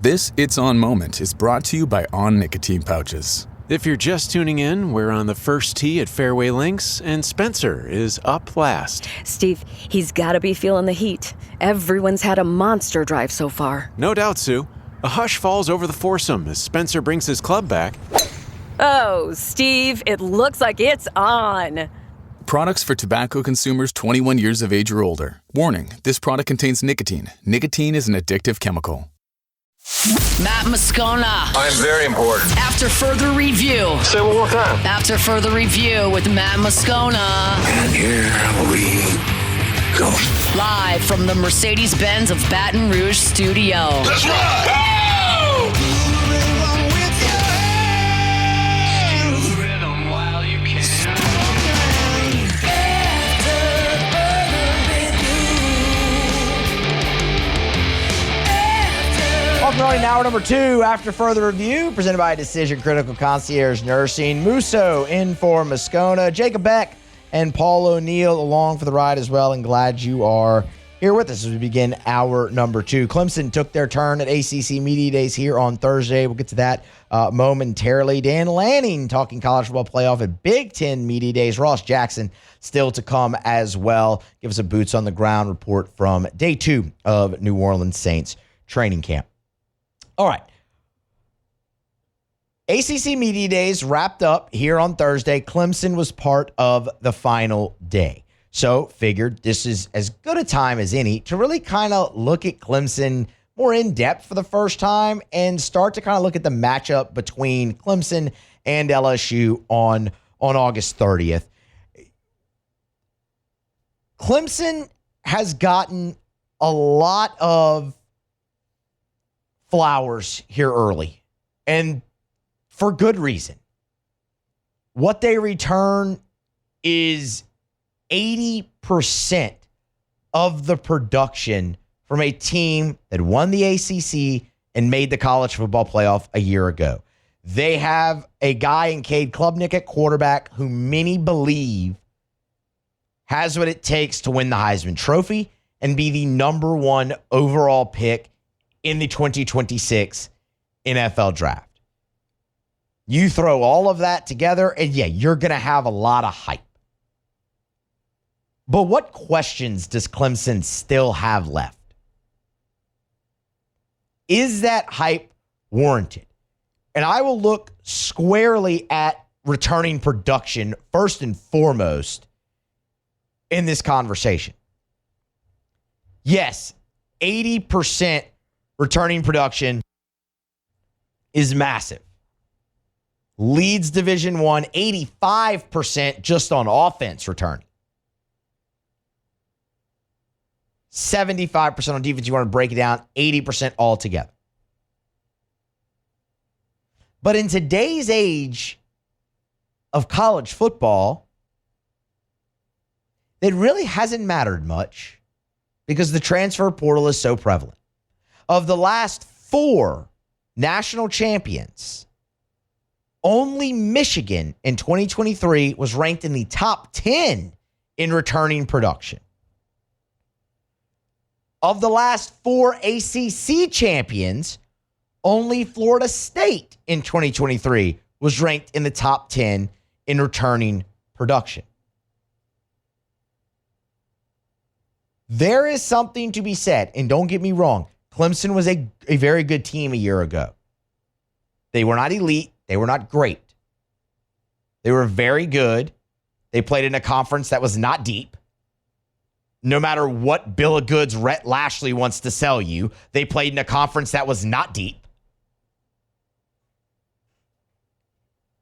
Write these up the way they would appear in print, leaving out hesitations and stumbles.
This It's On moment is brought to you by On Nicotine Pouches. If you're just tuning in, we're on the first tee at Fairway Links, and Spencer is up last. Steve, he's got to be feeling the heat. Everyone's had a monster drive so far. No doubt, Sue. A hush falls over the foursome as Spencer brings his club back. Oh, Steve, it looks like it's on. Products for tobacco consumers 21 years of age or older. Warning, this product contains nicotine. Nicotine is an addictive chemical. Matt Moscona. I'm very important. After further review. Say it one more time. After further review with Matt Moscona. And here we go. Live from the Mercedes-Benz of Baton Rouge studio. Let's ride! Woo! Welcome on in hour number 2 after further review, presented by Decision Critical Concierge Nursing. Musso in for Moscona, Jacob Beck and Paul O'Neill along for the ride as well, and glad you are here with us as we begin hour number 2. Clemson took their turn at ACC Media Days here on Thursday. We'll get to that momentarily. Dan Lanning talking college football playoff at Big Ten Media Days. Ross Jackson still to come as well. Give us a boots on the ground report from day 2 of New Orleans Saints training camp. All right. ACC Media Days wrapped up here on Thursday. Clemson was part of the final day. So figured this is as good a time as any to really kind of look at Clemson more in depth for the first time and start to kind of look at the matchup between Clemson and LSU on August 30th. Clemson has gotten a lot of flowers here early, and for good reason. What they return is 80% of the production from a team that won the ACC and made the college football playoff a year ago. They have a guy in Cade Klubnik at quarterback who many believe has what it takes to win the Heisman Trophy and be the number 1 overall pick in the 2026 NFL Draft. You throw all of that together, and yeah, you're going to have a lot of hype. But what questions does Clemson still have left? Is that hype warranted? And I will look squarely at returning production first and foremost in this conversation. Yes, 80% returning production is massive. Leads Division I, 85% just on offense returning. 75% on defense. You want to break it down, 80% altogether. But in today's age of college football, it really hasn't mattered much because the transfer portal is so prevalent. Of the last 4 national champions, only Michigan in 2023 was ranked in the top 10 in returning production. Of the last 4 ACC champions, only Florida State in 2023 was ranked in the top 10 in returning production. There is something to be said, and don't get me wrong, Clemson was a very good team a year ago. They were not elite. They were not great. They were very good. They played in a conference that was not deep. No matter what bill of goods Rhett Lashley wants to sell you, they played in a conference that was not deep.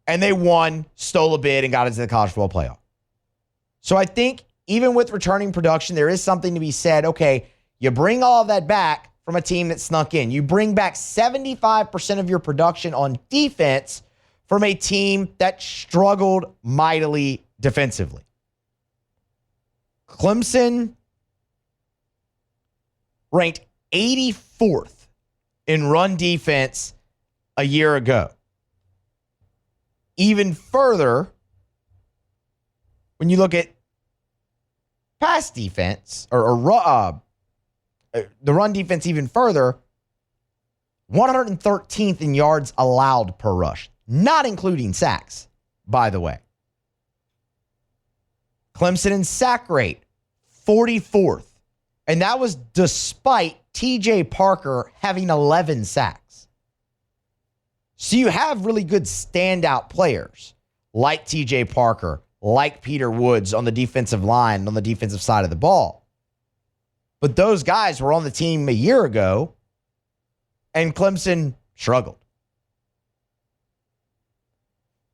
And they won, stole a bid, and got into the college football playoff. So I think even with returning production, there is something to be said. Okay, you bring all of that back from a team that snuck in. You bring back 75% of your production on defense from a team that struggled mightily defensively. Clemson ranked 84th in run defense a year ago. Even further, when you look at pass defense or the run defense even further, 113th in yards allowed per rush, not including sacks, by the way. Clemson in sack rate, 44th. And that was despite TJ Parker having 11 sacks. So you have really good standout players like TJ Parker, like Peter Woods on the defensive line, on the defensive side of the ball. But those guys were on the team a year ago, and Clemson struggled.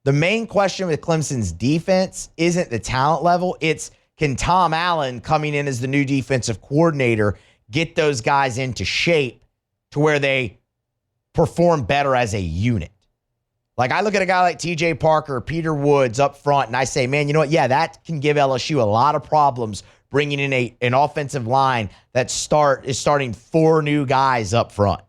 The main question with Clemson's defense isn't the talent level. It's, can Tom Allen, coming in as the new defensive coordinator, get those guys into shape to where they perform better as a unit? Like, I look at a guy like TJ Parker, Peter Woods up front, and I say, man, you know what? Yeah, that can give LSU a lot of problems bringing in an offensive line that is starting 4 new guys up front.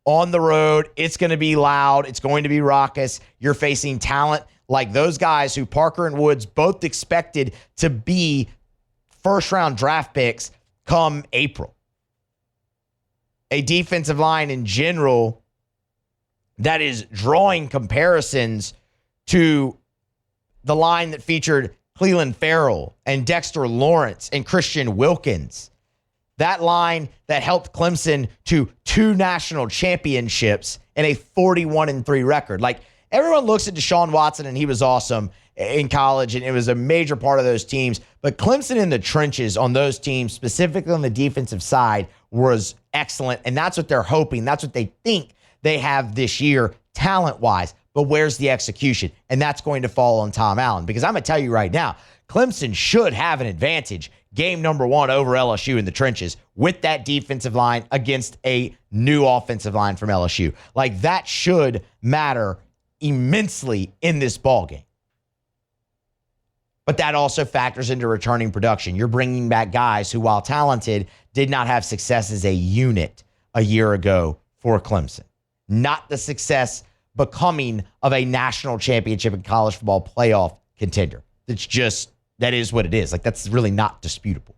On the road, it's going to be loud. It's going to be raucous. You're facing talent like those guys who Parker and Woods both expected to be first-round draft picks come April. A defensive line in general that is drawing comparisons to the line that featured Cleveland Farrell and Dexter Lawrence and Christian Wilkins. That line that helped Clemson to 2 national championships and a 41-3 record. Like, everyone looks at Deshaun Watson, and he was awesome in college, and it was a major part of those teams. But Clemson in the trenches on those teams, specifically on the defensive side, was excellent, and that's what they're hoping. That's what they think they have this year, talent-wise. But where's the execution? And that's going to fall on Tom Allen, because I'm going to tell you right now, Clemson should have an advantage game number 1 over LSU in the trenches with that defensive line against a new offensive line from LSU. Like, that should matter immensely in this ballgame. But that also factors into returning production. You're bringing back guys who, while talented, did not have success as a unit a year ago for Clemson. Not the success becoming of a national championship and college football playoff contender. It's just, that is what it is. Like, that's really not disputable.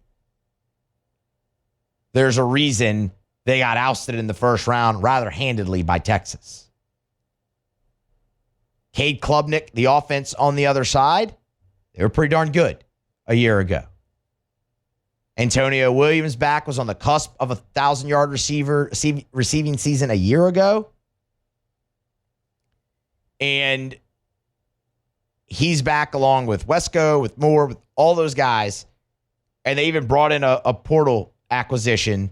There's a reason they got ousted in the first round rather handedly by Texas. Cade Klubnik, the offense on the other side, they were pretty darn good a year ago. Antonio Williams back was on the cusp of a 1,000-yard receiving season a year ago. And he's back along with Wesco, with Moore, with all those guys. And they even brought in a portal acquisition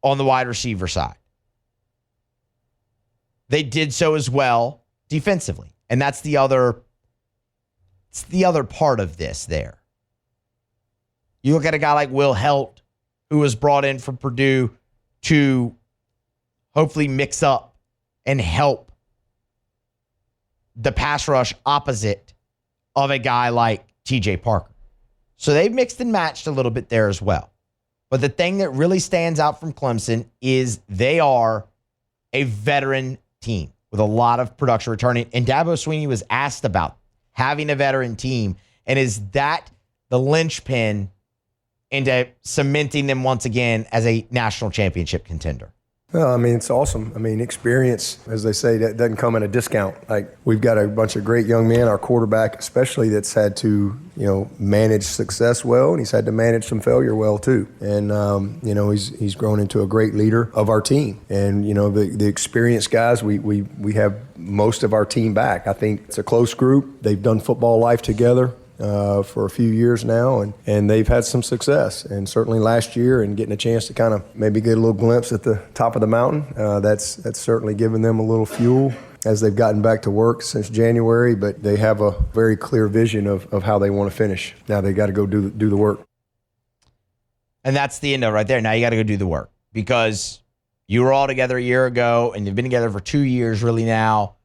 on the wide receiver side. They did so as well defensively. And that's the other part of this there. You look at a guy like Will Helt, who was brought in from Purdue to hopefully mix up and help the pass rush opposite of a guy like TJ Parker. So they've mixed and matched a little bit there as well. But the thing that really stands out from Clemson is they are a veteran team with a lot of production returning. And Dabo Swinney was asked about having a veteran team, and is that the linchpin into cementing them once again as a national championship contender? Well, I mean, it's awesome. I mean, experience, as they say, that doesn't come at a discount. Like, we've got a bunch of great young men, our quarterback especially, that's had to, manage success well, and he's had to manage some failure well too. And, he's grown into a great leader of our team. And, the experienced guys, we have most of our team back. I think it's a close group. They've done football life together for a few years now, and they've had some success. And certainly last year, and getting a chance to kind of maybe get a little glimpse at the top of the mountain, that's certainly given them a little fuel as they've gotten back to work since January. But they have a very clear vision of how they want to finish. Now they got to go do the work. And that's the end of it right there. Now you got to go do the work, because you were all together a year ago, and you've been together for 2 years really now.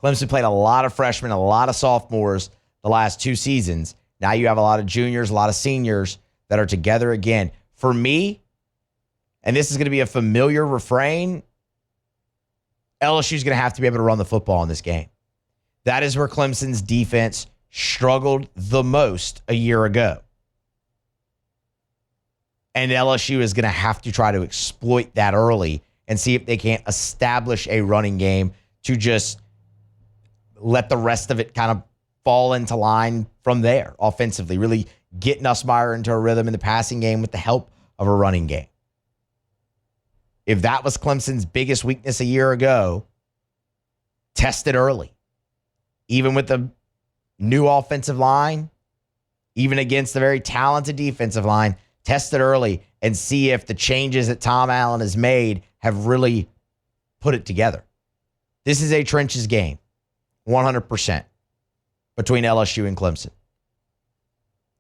Clemson played a lot of freshmen, a lot of sophomores the last 2 seasons. Now you have a lot of juniors, a lot of seniors that are together again. For me, and this is going to be a familiar refrain, LSU is going to have to be able to run the football in this game. That is where Clemson's defense struggled the most a year ago. And LSU is going to have to try to exploit that early and see if they can't establish a running game to just let the rest of it kind of fall into line from there offensively. Really get Nussmeier into a rhythm in the passing game with the help of a running game. If that was Clemson's biggest weakness a year ago, test it early. Even with the new offensive line, even against the very talented defensive line, test it early and see if the changes that Tom Allen has made have really put it together. This is a trenches game, 100%, between LSU and Clemson.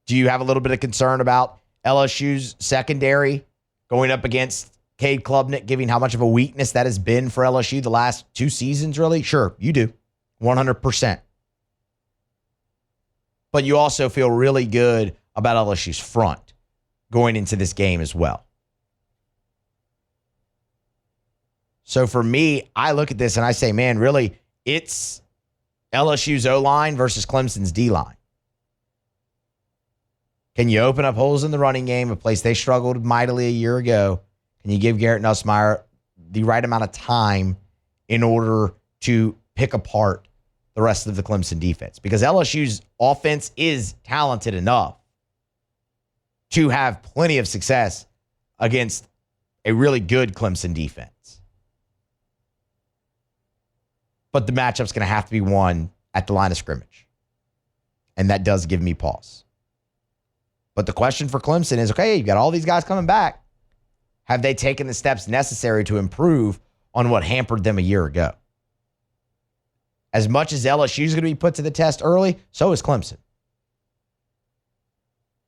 Do you have a little bit of concern about LSU's secondary going up against Cade Klubnik, given how much of a weakness that has been for LSU the last 2 seasons, really? Sure, you do, 100%. But you also feel really good about LSU's front going into this game as well. So for me, I look at this and I say, man, really, it's LSU's O-line versus Clemson's D-line. Can you open up holes in the running game, a place they struggled mightily a year ago? Can you give Garrett Nussmeier the right amount of time in order to pick apart the rest of the Clemson defense? Because LSU's offense is talented enough to have plenty of success against a really good Clemson defense. But the matchup's going to have to be won at the line of scrimmage. And that does give me pause. But the question for Clemson is, okay, you've got all these guys coming back. Have they taken the steps necessary to improve on what hampered them a year ago? As much as LSU is going to be put to the test early, so is Clemson.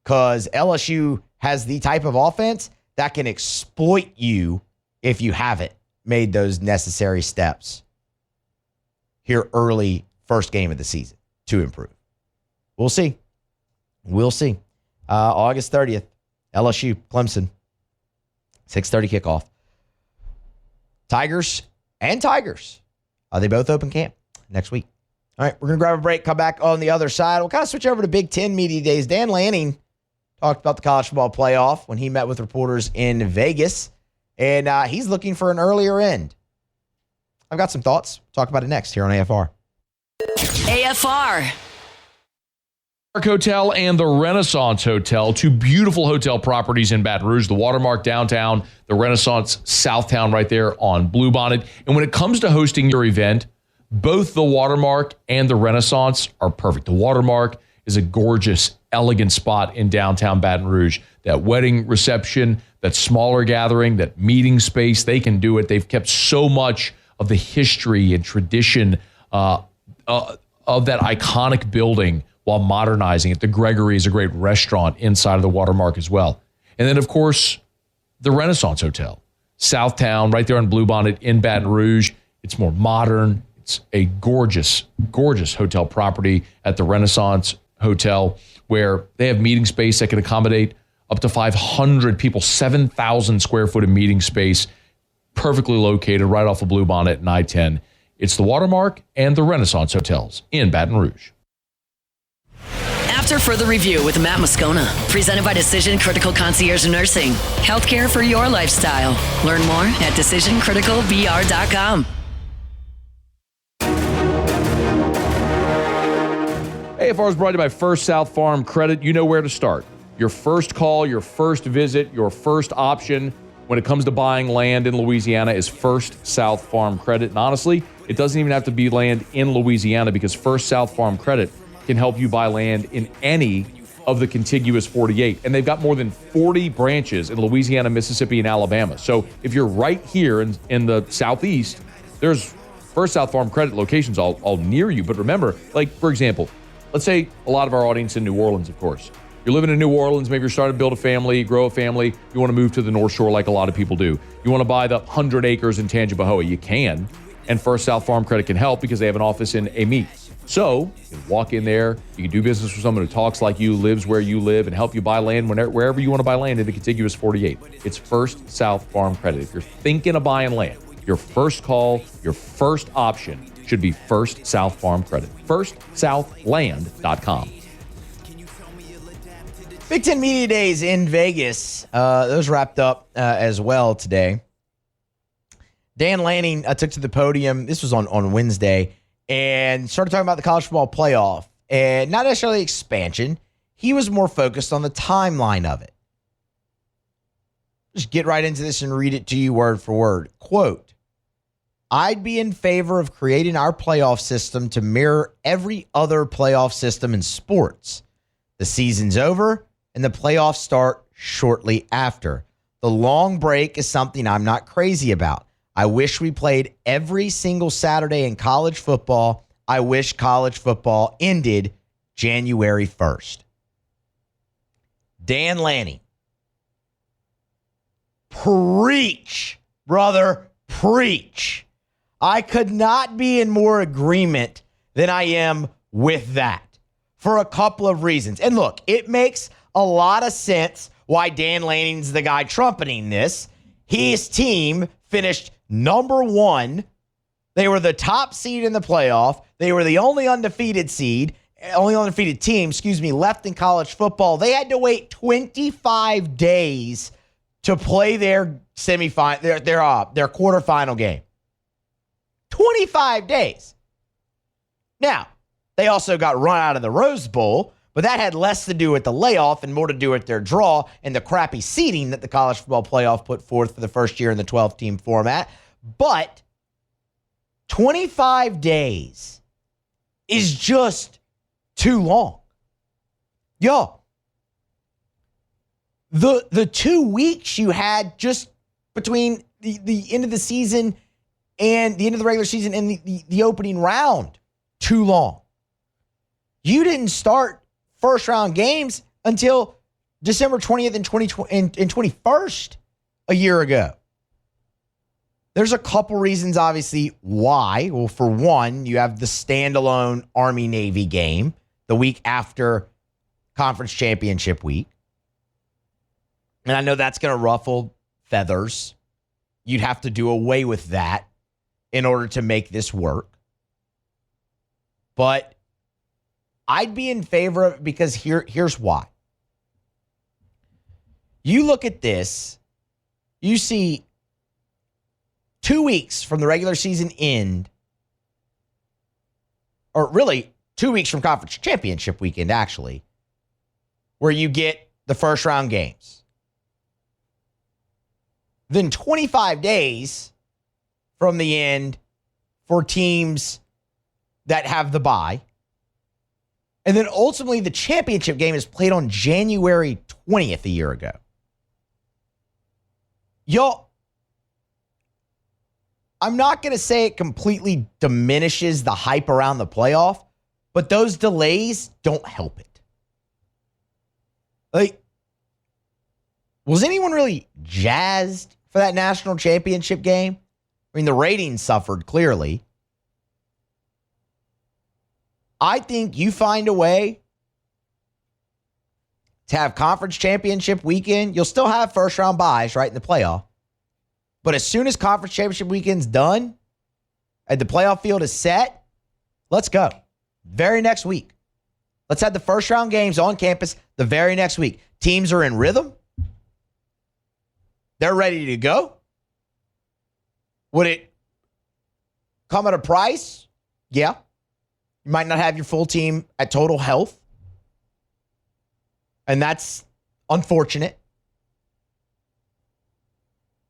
Because LSU has the type of offense that can exploit you if you haven't made those necessary steps here early, first game of the season to improve. We'll see. We'll see. August 30th, LSU, Clemson, 6:30 kickoff. Tigers. They both open camp next week. All right, we're going to grab a break, come back on the other side. We'll kind of switch over to Big Ten Media Days. Dan Lanning talked about the college football playoff when he met with reporters in Vegas, and he's looking for an earlier end. I've got some thoughts. Talk about it next here on AFR. AFR. Hotel and the Renaissance Hotel, 2 beautiful hotel properties in Baton Rouge, the Watermark downtown, the Renaissance Southtown right there on Bluebonnet. And when it comes to hosting your event, both the Watermark and the Renaissance are perfect. The Watermark is a gorgeous, elegant spot in downtown Baton Rouge. That wedding reception, that smaller gathering, that meeting space, they can do it. They've kept so much of the history and tradition of that iconic building while modernizing it. The Gregory is a great restaurant inside of the Watermark as well. And then, of course, the Renaissance Hotel, Southtown, right there on Bluebonnet in Baton Rouge. It's more modern. It's a gorgeous, gorgeous hotel property at the Renaissance Hotel where they have meeting space that can accommodate up to 500 people, 7,000 square foot of meeting space, perfectly located right off of Bluebonnet and I-10. It's the Watermark and the Renaissance Hotels in Baton Rouge. After further review with Matt Moscona, presented by Decision Critical Concierge Nursing. Healthcare for your lifestyle. Learn more at decisioncriticalvr.com. AFR is brought to you by First South Farm Credit. You know where to start. Your first call, your first visit, your first option when it comes to buying land in Louisiana is First South Farm Credit. And honestly, it doesn't even have to be land in Louisiana because First South Farm Credit can help you buy land in any of the contiguous 48. And they've got more than 40 branches in Louisiana, Mississippi, and Alabama. So if you're right here in the Southeast, there's First South Farm Credit locations all near you. But remember, like, for example, let's say a lot of our audience in New Orleans, of course. You're living in New Orleans, maybe you're starting to build a family, grow a family. You want to move to the North Shore like a lot of people do. You want to buy the 100 acres in Tangipahoa. You can. And First South Farm Credit can help because they have an office in Amite. So you can walk in there, you can do business with someone who talks like you, lives where you live, and help you buy land wherever you want to buy land in the contiguous 48. It's First South Farm Credit. If you're thinking of buying land, your first call, your first option should be First South Farm Credit. FirstSouthLand.com. Big Ten Media Days in Vegas. Those wrapped up as well today. Dan Lanning took to the podium. This was on Wednesday, and started talking about the college football playoff, and not necessarily expansion. He was more focused on the timeline of it. Just get right into this and read it to you word for word. Quote, I'd be in favor of creating our playoff system to mirror every other playoff system in sports. The season's over, and the playoffs start shortly after. The long break is something I'm not crazy about. I wish we played every single Saturday in college football. I wish college football ended January 1st. Dan Lanning. Preach, brother, preach. I could not be in more agreement than I am with that for a couple of reasons. And look, it makes a lot of sense why Dan Lanning's the guy trumpeting this. His team finished number 1. They were the top seed in the playoff. They were the only undefeated team, left in college football. They had to wait 25 days to play their semifinal, their quarterfinal game. 25 days. Now, they also got run out of the Rose Bowl, but that had less to do with the layoff and more to do with their draw and the crappy seeding that the college football playoff put forth for the first year in the 12-team format. But 25 days is just too long. Yo, the 2 weeks you had just between the end of the season and the end of the regular season and the opening round, too long. You didn't start first round games until December 20th and 21st a year ago. There's a couple reasons, obviously, why. Well, for one, you have the standalone Army-Navy game the week after Conference Championship week. And I know that's going to ruffle feathers. You'd have to do away with that in order to make this work. But I'd be in favor of it because here's why. You look at this, you see 2 weeks from the regular season end, or really 2 weeks from Conference Championship weekend, actually, where you get the first round games. Then 25 days from the end for teams that have the bye. And then ultimately the championship game is played on January 20th a year ago. Y'all, I'm not going to say it completely diminishes the hype around the playoff, but those delays don't help it. Like, was anyone really jazzed for that national championship game? I mean, the ratings suffered clearly. I think you find a way to have conference championship weekend. You'll still have first round buys, right, in the playoff. But as soon as conference championship weekend's done and the playoff field is set, let's go. Very next week. Let's have the first round games on campus the very next week. Teams are in rhythm. They're ready to go. Would it come at a price? Yeah. You might not have your full team at total health. And that's unfortunate.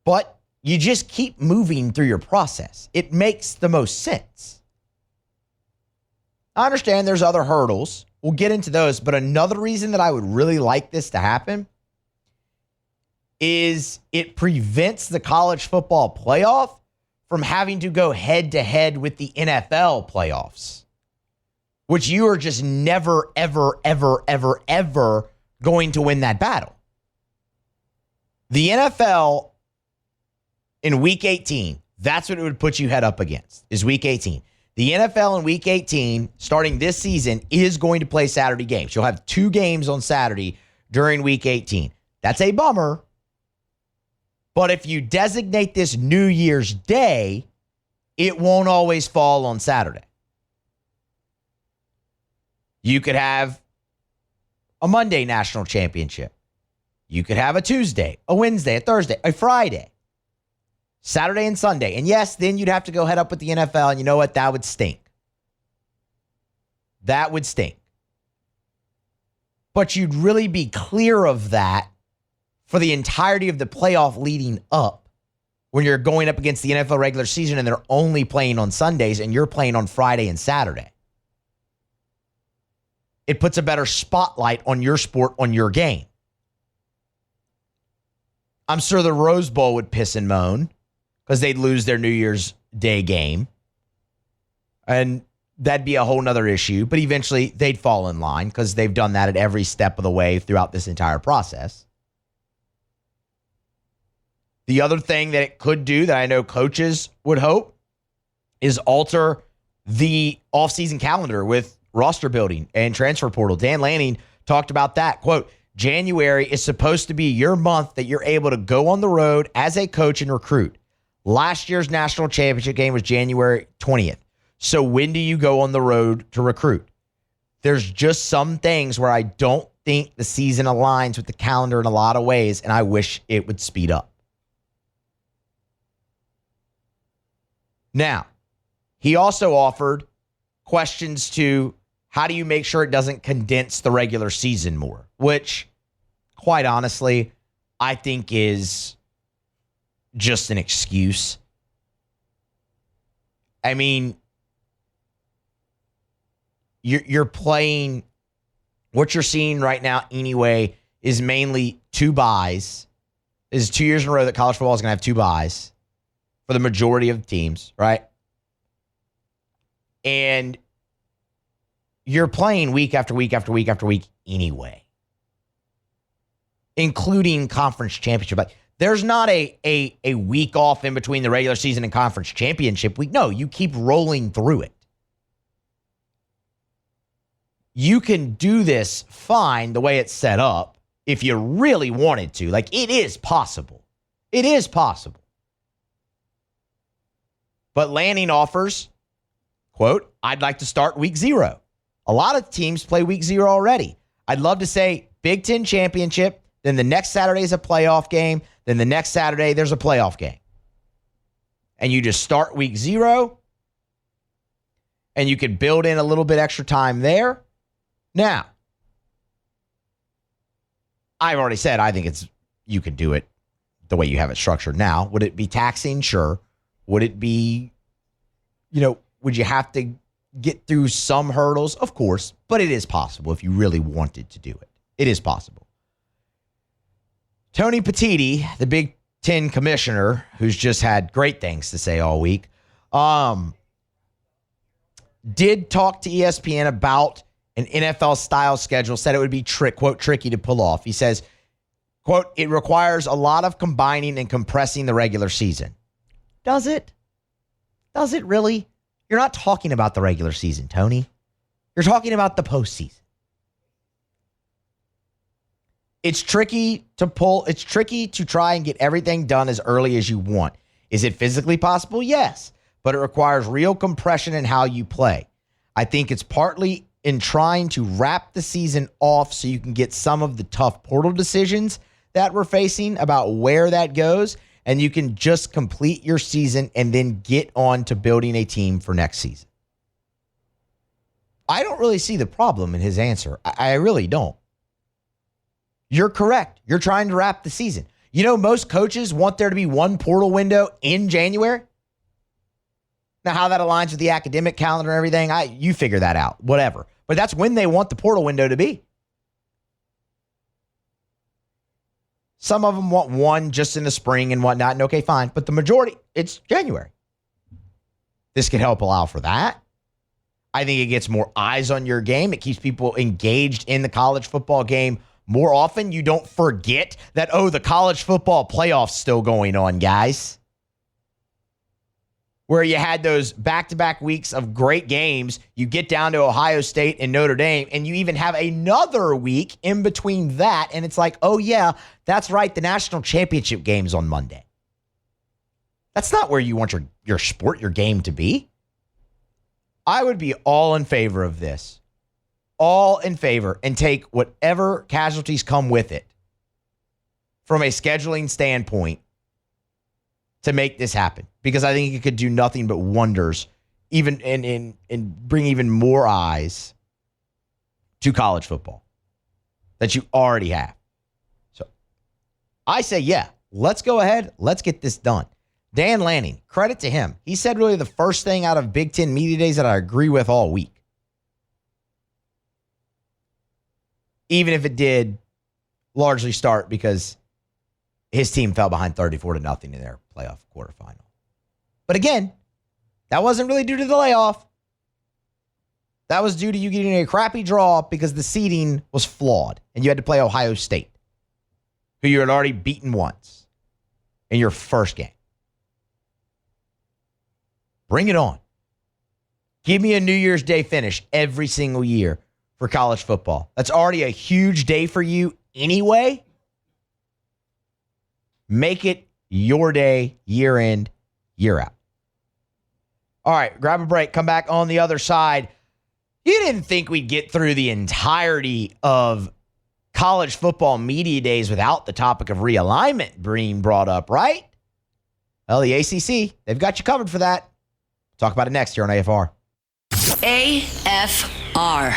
But you just keep moving through your process. It makes the most sense. I understand there's other hurdles. We'll get into those. But another reason that I would really like this to happen is it prevents the college football playoff from having to go head-to-head with the NFL playoffs, which you are just never, ever, ever, ever, ever going to win that battle. The NFL in Week 18, that's what it would put you head up against, is Week 18. The NFL in Week 18, starting this season, is going to play Saturday games. You'll have 2 games on Saturday during Week 18. That's a bummer. But if you designate this New Year's Day, it won't always fall on Saturday. You could have a Monday national championship. You could have a Tuesday, a Wednesday, a Thursday, a Friday. Saturday and Sunday. And yes, then you'd have to go head up with the NFL, and you know what? That would stink. That would stink. But you'd really be clear of that for the entirety of the playoff leading up when you're going up against the NFL regular season and they're only playing on Sundays and you're playing on Friday and Saturday. It puts a better spotlight on your sport, on your game. I'm sure the Rose Bowl would piss and moan because they'd lose their New Year's Day game. And that'd be a whole nother issue. But eventually they'd fall in line because they've done that at every step of the way throughout this entire process. The other thing that it could do that I know coaches would hope is alter the offseason calendar with roster building and transfer portal. Dan Lanning talked about that. Quote, January is supposed to be your month that you're able to go on the road as a coach and recruit. Last year's national championship game was January 20th. So when do you go on the road to recruit? There's just some things where I don't think the season aligns with the calendar in a lot of ways, and I wish it would speed up. Now, he also offered questions to how do you make sure it doesn't condense the regular season more, which, quite honestly, I think is just an excuse. I mean, you're playing, what you're seeing right now anyway is mainly two buys. This is 2 years in a row that college football is going to have two buys for the majority of the teams, right? And you're playing week after week after week after week anyway, including conference championship. Like, there's not a week off in between the regular season and conference championship week. No, you keep rolling through it. You can do this fine the way it's set up if you really wanted to. Like, it is possible. It is possible. But Lanning offers, quote, I'd like to start week 0. A lot of teams play week 0 already. I'd love to say Big Ten championship, then the next Saturday is a playoff game, then the next Saturday there's a playoff game. And you just start week 0, and you could build in a little bit extra time there. Now, I've already said I think you could do it the way you have it structured now. Would it be taxing? Sure. Would it be, would you have to get through some hurdles? Of course, but it is possible if you really wanted to do it. It is possible. Tony Petitti, the Big Ten commissioner, who's just had great things to say all week, did talk to ESPN about an NFL-style schedule, said it would be, quote, tricky to pull off. He says, quote, it requires a lot of combining and compressing the regular season. Does it? Does it really? You're not talking about the regular season, Tony. You're talking about the postseason. It's tricky to try and get everything done as early as you want. Is it physically possible? Yes, but it requires real compression in how you play. I think it's partly in trying to wrap the season off so you can get some of the tough portal decisions that we're facing about where that goes, and you can just complete your season and then get on to building a team for next season. I don't really see the problem in his answer. I really don't. You're correct. You're trying to wrap the season. Most coaches want there to be one portal window in January. Now, how that aligns with the academic calendar and everything, you figure that out, whatever. But that's when they want the portal window to be. Some of them want one just in the spring and whatnot, and okay, fine. But the majority, it's January. This could help allow for that. I think it gets more eyes on your game. It keeps people engaged in the college football game more often. You don't forget that, the college football playoff's still going on, guys. Where you had those back-to-back weeks of great games. You get down to Ohio State and Notre Dame, and you even have another week in between that, and it's like, oh, yeah, that's right, the national championship game's on Monday. That's not where you want your sport, your game to be. I would be all in favor of this. All in favor, and take whatever casualties come with it from a scheduling standpoint to make this happen because I think it could do nothing but wonders, even and bring even more eyes to college football that you already have. So I say, yeah, let's go ahead. Let's get this done. Dan Lanning, credit to him. He said really the first thing out of Big Ten Media Days that I agree with all week. Even if it did largely start because his team fell behind 34-0 in their playoff quarterfinal. But again, that wasn't really due to the layoff. That was due to you getting a crappy draw because the seeding was flawed and you had to play Ohio State, who you had already beaten once in your first game. Bring it on. Give me a New Year's Day finish every single year for college football. That's already a huge day for you anyway. Make it your day, year in, year out. All right, grab a break. Come back on the other side. You didn't think we'd get through the entirety of college football media days without the topic of realignment being brought up, right? Well, the ACC, they've got you covered for that. Talk about it next here on AFR. AFR.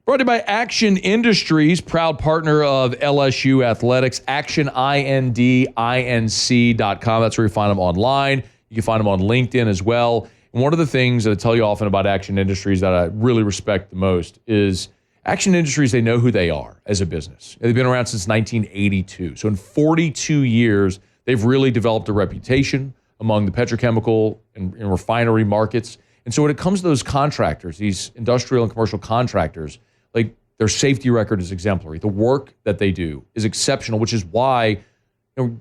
Brought to you by Action Industries, proud partner of LSU Athletics. ActionIndinc.com. That's where you find them online. You can find them on LinkedIn as well. And one of the things that I tell you often about Action Industries that I really respect the most is Action Industries, they know who they are as a business. They've been around since 1982. So in 42 years, they've really developed a reputation among the petrochemical and refinery markets. And so when it comes to those contractors, these industrial and commercial contractors, like their safety record is exemplary. The work that they do is exceptional, which is why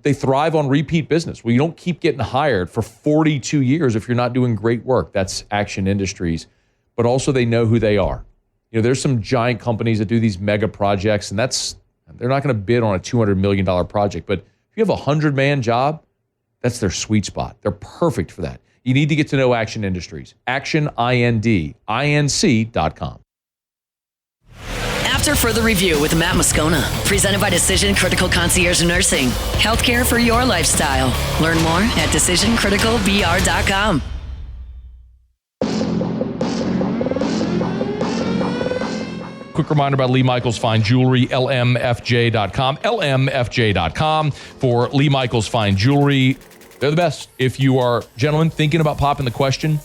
they thrive on repeat business. Well, you don't keep getting hired for 42 years if you're not doing great work. That's Action Industries. But also they know who they are. There's some giant companies that do these mega projects, and they're not going to bid on a $200 million project. But if you have a 100-man job, that's their sweet spot. They're perfect for that. You need to get to know Action Industries. ActionIndinc.com. After further review with Matt Moscona, presented by Decision Critical Concierge Nursing. Healthcare for your lifestyle. Learn more at DecisionCriticalVR.com. Quick reminder about Lee Michaels Fine Jewelry, LMFJ.com. LMFJ.com for Lee Michaels Fine Jewelry. They're the best. If you are, gentlemen, thinking about popping the question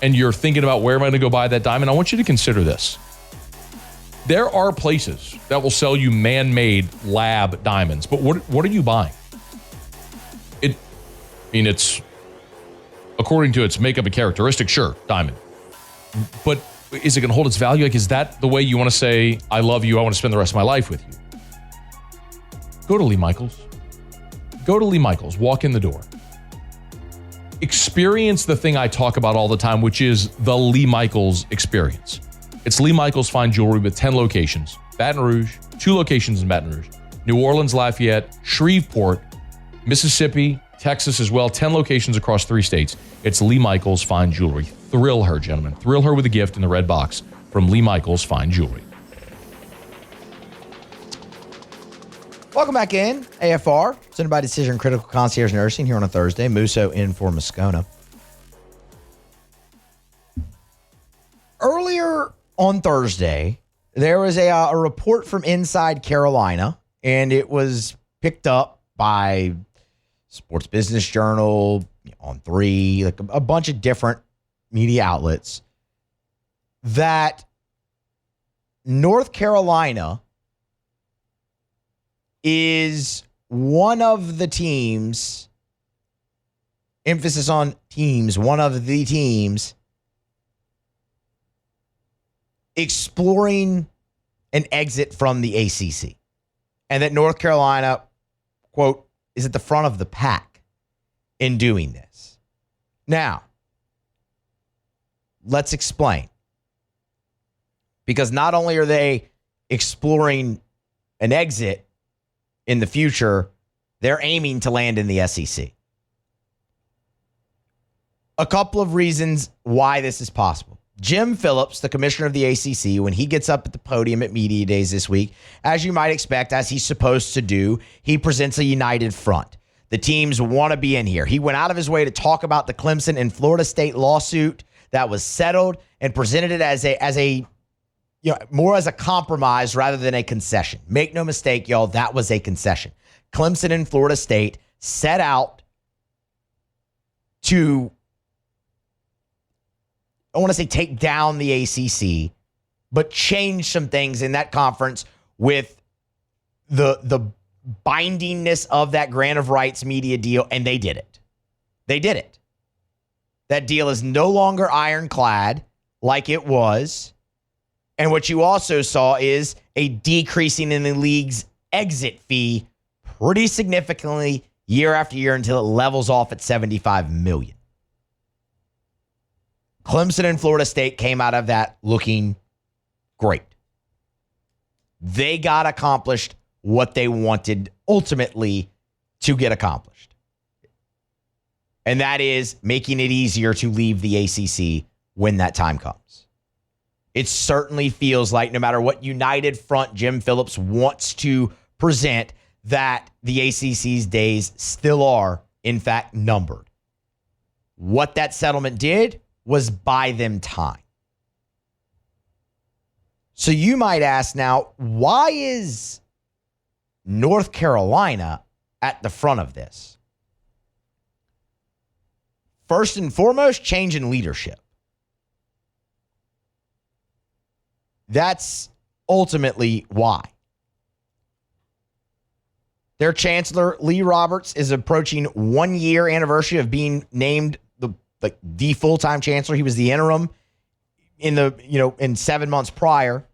and you're thinking about where am I going to go buy that diamond, I want you to consider this. There are places that will sell you man-made lab diamonds, but what are you buying? It's according to its makeup and characteristics, sure, diamond. But is it going to hold its value? Like, is that the way you want to say, I love you, I want to spend the rest of my life with you? Go to Lee Michaels. Go to Lee Michaels. Walk in the door. Experience the thing I talk about all the time, which is the Lee Michaels experience. It's Lee Michaels Fine Jewelry with 10 locations. Baton Rouge, 2 locations in Baton Rouge. New Orleans, Lafayette, Shreveport, Mississippi, Texas as well. 10 locations across 3 states. It's Lee Michaels Fine Jewelry. Thrill her, gentlemen. Thrill her with a gift in the red box from Lee Michaels Fine Jewelry. Welcome back in. AFR, presented by Decision Critical Concierge Nursing here on a Thursday. Musso in for Moscona. Earlier on Thursday, there was a report from Inside Carolina, and it was picked up by Sports Business Journal, On3, like a bunch of different media outlets, that North Carolina is one of the teams, emphasis on teams, one of the teams exploring an exit from the ACC. And that North Carolina, quote, is at the front of the pack in doing this. Now, let's explain. Because not only are they exploring an exit in the future, they're aiming to land in the SEC. A couple of reasons why this is possible. Jim Phillips, the commissioner of the ACC, when he gets up at the podium at Media Days this week, as you might expect, as he's supposed to do, he presents a united front. the teams want to be in here. He went out of his way to talk about the Clemson and Florida State lawsuit that was settled and presented it as a more as a compromise rather than a concession. Make no mistake, y'all, that was a concession. Clemson and Florida State set out to, I want to say, take down the ACC, but change some things in that conference with the bindingness of that grant of rights media deal, and they did it. They did it. That deal is no longer ironclad like it was. And what you also saw is a decreasing in the league's exit fee pretty significantly year after year until it levels off at $75 million. Clemson and Florida State came out of that looking great. They got accomplished what they wanted ultimately to get accomplished. And that is making it easier to leave the ACC when that time comes. It certainly feels like no matter what United Front Jim Phillips wants to present, that the ACC's days still are, in fact, numbered. What that settlement did was buy them time. So you might ask now, why is North Carolina at the front of this? First and foremost, change in leadership. That's ultimately why. Their chancellor, Lee Roberts, is approaching 1 year anniversary of being named the full-time chancellor. He was the interim in 7 months prior.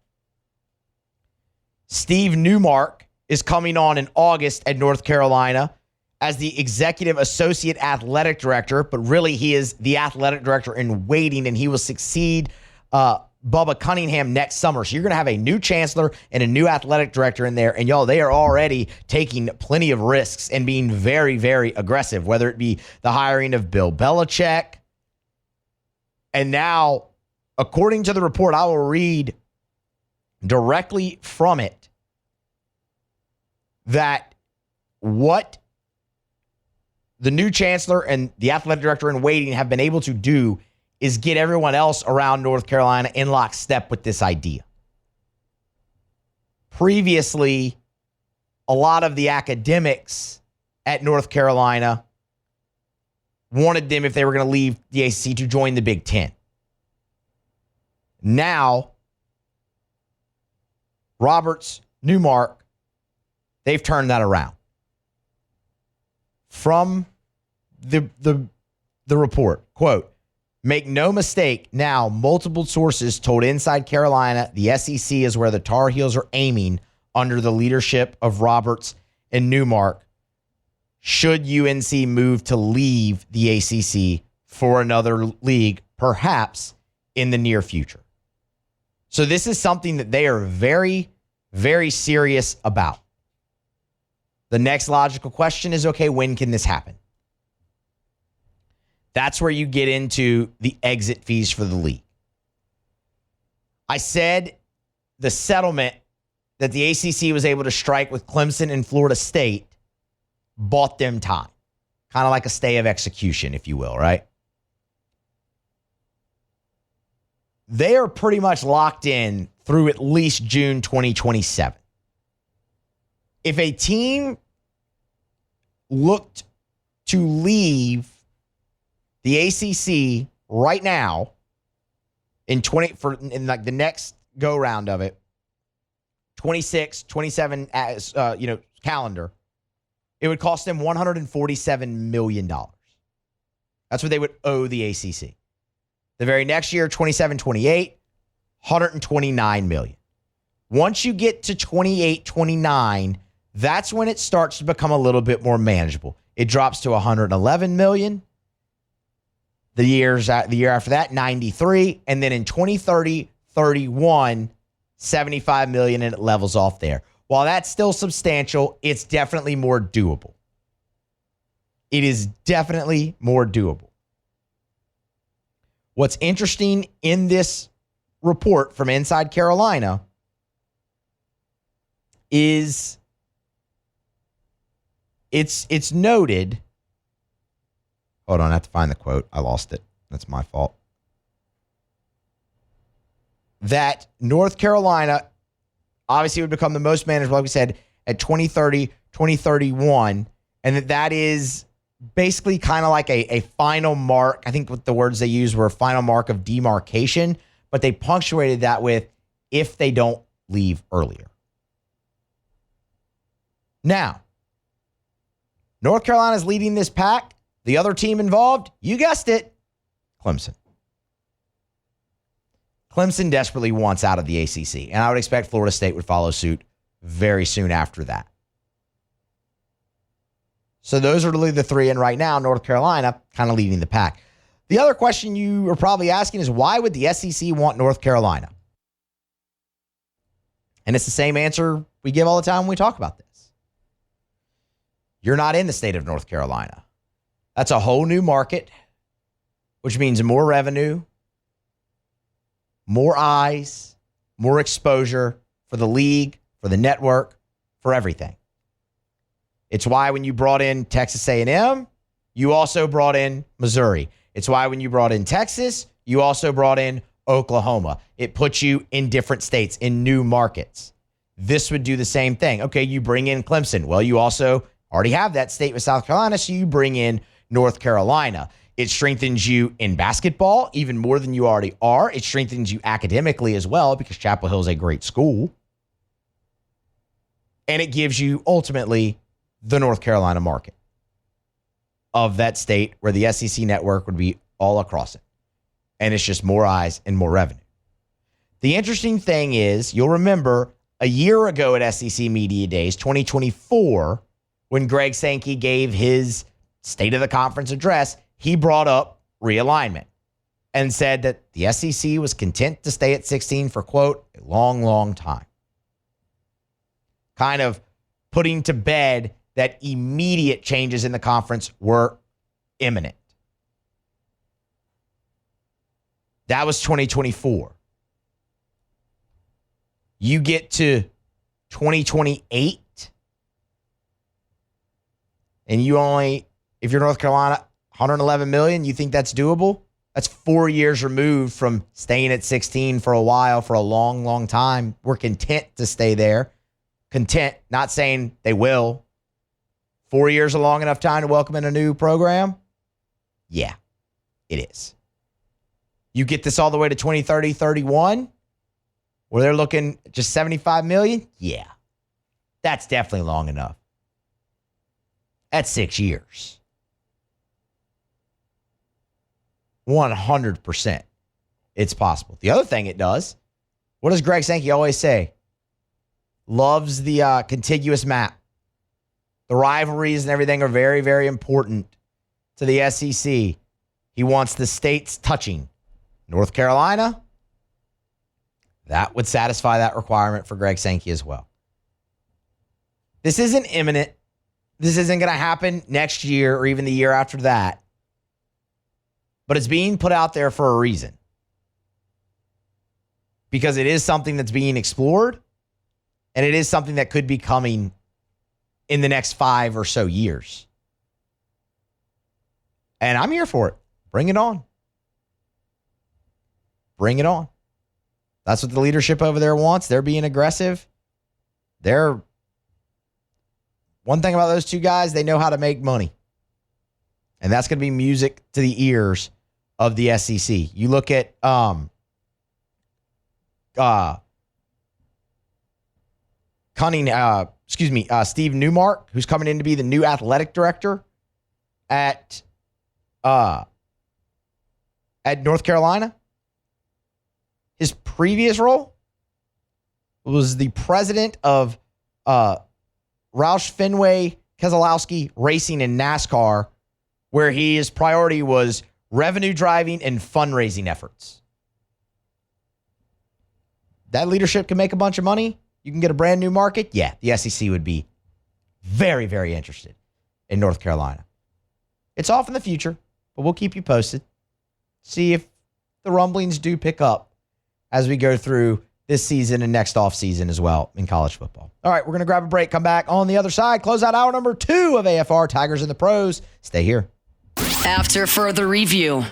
Steve Newmark is coming on in August at North Carolina as the executive associate athletic director, but really he is the athletic director in waiting, and he will succeed Bubba Cunningham next summer. So you're going to have a new chancellor and a new athletic director in there. And y'all, they are already taking plenty of risks and being very, very aggressive, whether it be the hiring of Bill Belichick. And now, according to the report, I will read directly from it that what the new chancellor and the athletic director in waiting have been able to do is get everyone else around North Carolina in lockstep with this idea. Previously, a lot of the academics at North Carolina wanted them, if they were going to leave the ACC, to join the Big Ten. Now, Roberts, Newmark, they've turned that around. From the report, quote, "Make no mistake, now multiple sources told Inside Carolina the SEC is where the Tar Heels are aiming under the leadership of Roberts and Newmark should UNC move to leave the ACC for another league, perhaps in the near future." So this is something that they are very, very serious about. The next logical question is, okay, when can this happen? That's where you get into the exit fees for the league. I said the settlement that the ACC was able to strike with Clemson and Florida State bought them time. Kind of like a stay of execution, if you will, right? They are pretty much locked in through at least June 2027. If a team looked to leave the ACC right now in like the next go round of it, 26, 27 calendar, it would cost them $147 million. That's what they would owe the ACC. The very next year, 27, 28, $129 million. Once you get to 28, 29, that's when it starts to become a little bit more manageable. It drops to $111 million. The year after that, 93. And then in 2030, 31, $75 million, and it levels off there. While that's still substantial, it's definitely more doable. It is definitely more doable. What's interesting in this report from Inside Carolina is It's noted. Hold on, I have to find the quote. I lost it. That's my fault. That North Carolina obviously would become the most managed, like we said, at 2030, 2031, and that is basically kind of like a final mark. I think what the words they used were a final mark of demarcation, but they punctuated that with if they don't leave earlier. Now, North Carolina is leading this pack. The other team involved, you guessed it, Clemson. Clemson desperately wants out of the ACC, and I would expect Florida State would follow suit very soon after that. So those are really the three, and right now, North Carolina kind of leading the pack. The other question you are probably asking is, why would the SEC want North Carolina? And it's the same answer we give all the time when we talk about this. You're not in the state of North Carolina. That's a whole new market, which means more revenue, more eyes, more exposure for the league, for the network, for everything. It's why when you brought in Texas A&M, you also brought in Missouri. It's why when you brought in Texas, you also brought in Oklahoma. It puts you in different states, in new markets. This would do the same thing. Okay, you bring in Clemson. Well, you also already have that state with South Carolina, so you bring in North Carolina. It strengthens you in basketball even more than you already are. It strengthens you academically as well because Chapel Hill is a great school. And it gives you ultimately the North Carolina market of that state where the SEC network would be all across it. And it's just more eyes and more revenue. The interesting thing is, you'll remember a year ago at SEC Media Days, 2024, when Greg Sankey gave his State of the Conference address, he brought up realignment and said that the SEC was content to stay at 16 for, quote, a long, long time. Kind of putting to bed that immediate changes in the conference were imminent. That was 2024. You get to 2028, and you only, if you're North Carolina, 111 million, you think that's doable? That's 4 years removed from staying at 16 for a while, for a long, long time. We're content to stay there. Content, not saying they will. 4 years a long enough time to welcome in a new program? Yeah, it is. You get this all the way to 2030, 31, where they're looking just 75 million? Yeah, that's definitely long enough. That's 6 years. 100% it's possible. The other thing it does, what does Greg Sankey always say? Loves the contiguous map. The rivalries and everything are very, very important to the SEC. He wants the states touching. North Carolina, that would satisfy that requirement for Greg Sankey as well. This isn't imminent. This isn't going to happen next year or even the year after that. But it's being put out there for a reason. Because it is something that's being explored, and it is something that could be coming in the next 5 or so years. And I'm here for it. Bring it on. Bring it on. That's what the leadership over there wants. They're being aggressive. One thing about those two guys, they know how to make money. And that's going to be music to the ears of the SEC. You look at Steve Newmark, who's coming in to be the new athletic director at North Carolina. His previous role was the president of Roush Fenway Keselowski Racing in NASCAR, where his priority was revenue driving and fundraising efforts. That leadership can make a bunch of money. You can get a brand new market. Yeah, the SEC would be very, very interested in North Carolina. It's off in the future, but we'll keep you posted. See if the rumblings do pick up as we go through this season and next offseason as well in college football. All right, we're going to grab a break, come back on the other side, close out hour number 2 of AFR Tigers and the Pros. Stay here. After further review.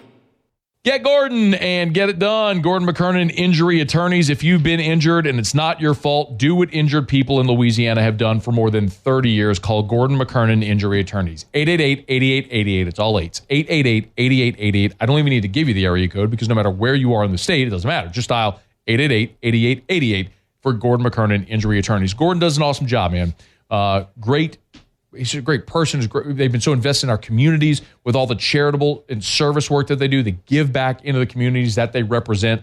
Get Gordon and get it done. Gordon McKernan Injury Attorneys. If you've been injured and it's not your fault, do what injured people in Louisiana have done for more than 30 years. Call Gordon McKernan Injury Attorneys. 888-8888. It's all 8s. 888-8888. I don't even need to give you the area code because no matter where you are in the state, it doesn't matter. Just dial 888-8888 for Gordon McKernan Injury Attorneys. Gordon does an awesome job, man. He's a great person. They've been so invested in our communities with all the charitable and service work that they do. They give back into the communities that they represent,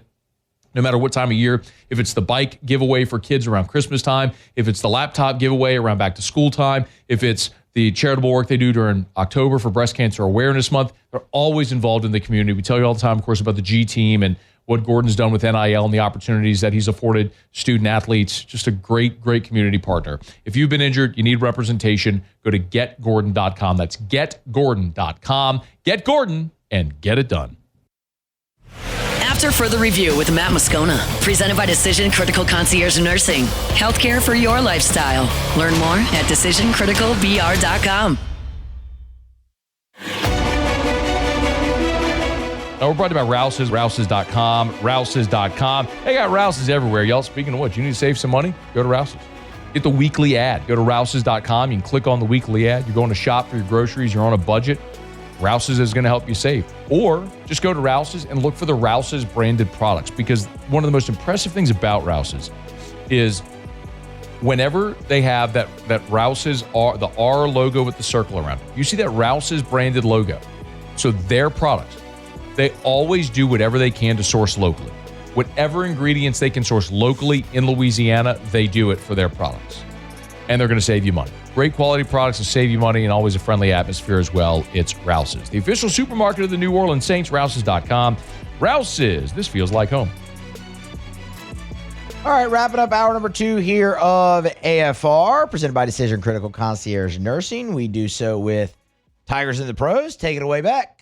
no matter what time of year. If it's the bike giveaway for kids around Christmas time, if it's the laptop giveaway around back to school time, if it's the charitable work they do during October for Breast Cancer Awareness Month, they're always involved in the community. We tell you all the time, of course, about the G Team and what Gordon's done with NIL and the opportunities that he's afforded student athletes. Just a great, great community partner. If you've been injured, you need representation, go to getgordon.com. That's getgordon.com. Get Gordon and get it done. After further review with Matt Moscona, presented by Decision Critical Concierge Nursing. Healthcare for your lifestyle. Learn more at decisioncriticalbr.com. We're brought to you by Rouse's, Rouse's.com, Rouse's.com. They got Rouse's everywhere, y'all. Speaking of which, you need to save some money? Go to Rouse's. Get the weekly ad. Go to Rouse's.com. You can click on the weekly ad. You're going to shop for your groceries. You're on a budget. Rouse's is going to help you save. Or just go to Rouse's and look for the Rouse's branded products, because one of the most impressive things about Rouse's is whenever they have that Rouse's, the R logo with the circle around it, you see that Rouse's branded logo. So their products, they always do whatever they can to source locally. Whatever ingredients they can source locally in Louisiana, they do it for their products. And they're going to save you money. Great quality products to save you money and always a friendly atmosphere as well. It's Rouse's, the official supermarket of the New Orleans Saints, Rouse's.com. Rouse's, this feels like home. All right, wrapping up hour number 2 here of AFR, presented by Decision Critical Concierge Nursing. We do so with Tigers and the Pros. Take it away back.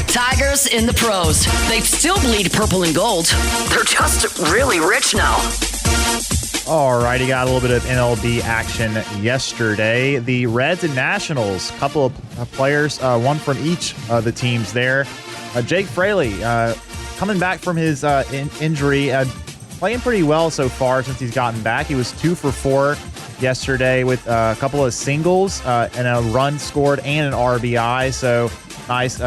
Tigers in the Pros. They still bleed purple and gold. They're just really rich now. All right, you got a little bit of MLB action yesterday. The Reds and Nationals, a couple of players, one from each of the teams there. Jake Fraley coming back from his injury, playing pretty well so far since he's gotten back. He was 2 for 4 yesterday with a couple of singles and a run scored and an RBI. So nice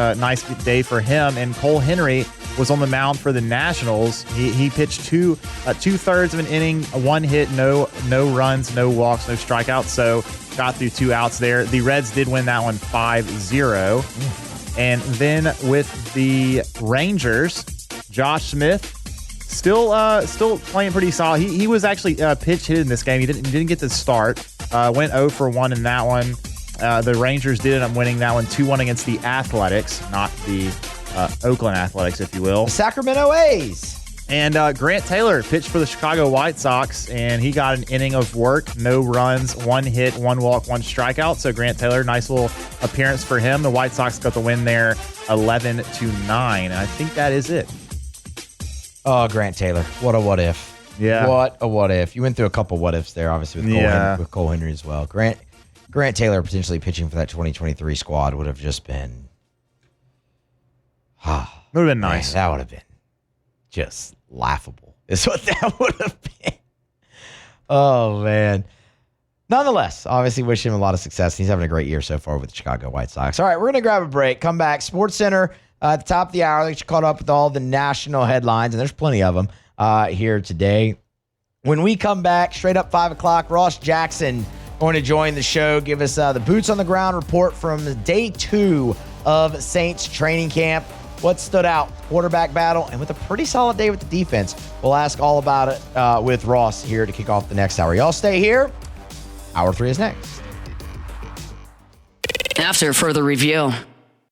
day for him. And Cole Henry was on the mound for the Nationals. He pitched two-thirds of an inning, 1 hit, no runs, no walks, no strikeouts. So got through 2 outs there. The Reds did win that one 5-0. And then with the Rangers, Josh Smith still playing pretty solid. He was actually pitch hit in this game. He didn't get the start. Went 0 for 1 in that one. The Rangers did end up winning that one 2-1 against the Athletics, not the Oakland Athletics, if you will. The Sacramento A's. And Grant Taylor pitched for the Chicago White Sox, and he got an inning of work, no runs, 1 hit, 1 walk, 1 strikeout. So Grant Taylor, nice little appearance for him. The White Sox got the win there 11-9. And I think that is it. Oh, Grant Taylor. What a what if. Yeah. What a what if. You went through a couple what ifs there, obviously, with Cole Henry as well. Grant Taylor potentially pitching for that 2023 squad would have just been... would have been nice. Man, that would have been just laughable is what that would have been. Oh, man. Nonetheless, obviously wish him a lot of success. He's having a great year so far with the Chicago White Sox. All right, we're going to grab a break. Come back. Sports Center at the top of the hour. They caught up with all the national headlines, and there's plenty of them here today. When we come back, straight up 5 o'clock, Ross Jackson going to join the show, give us the boots on the ground report from day 2 of Saints training camp. What stood out? Quarterback battle, and with a pretty solid day with the defense. We'll ask all about it with Ross here to kick off the next hour. Y'all stay here. Hour 3 is next. After further review.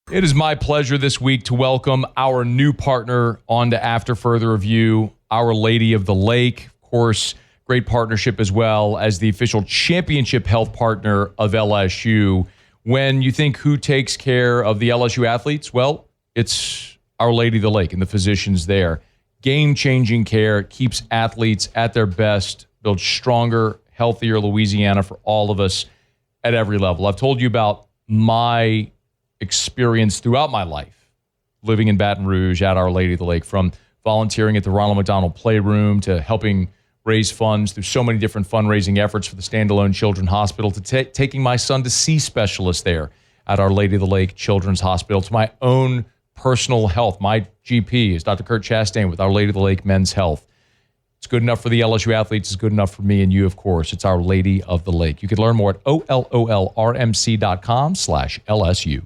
It is my pleasure this week to welcome our new partner on to After Further Review, Our Lady of the Lake. Of course, great partnership as well as the official championship health partner of LSU. When you think who takes care of the LSU athletes, well, it's Our Lady of the Lake and the physicians there. Game-changing care, keeps athletes at their best, builds stronger, healthier Louisiana for all of us at every level. I've told you about my experience throughout my life living in Baton Rouge at Our Lady of the Lake, from volunteering at the Ronald McDonald Playroom to helping raise funds through so many different fundraising efforts for the standalone Children's Hospital to taking my son to see specialists there at Our Lady of the Lake Children's Hospital, to my own personal health. My GP is Dr. Kurt Chastain with Our Lady of the Lake Men's Health. It's good enough for the LSU athletes. It's good enough for me and you, of course. It's Our Lady of the Lake. You can learn more at ololrmc.com/LSU.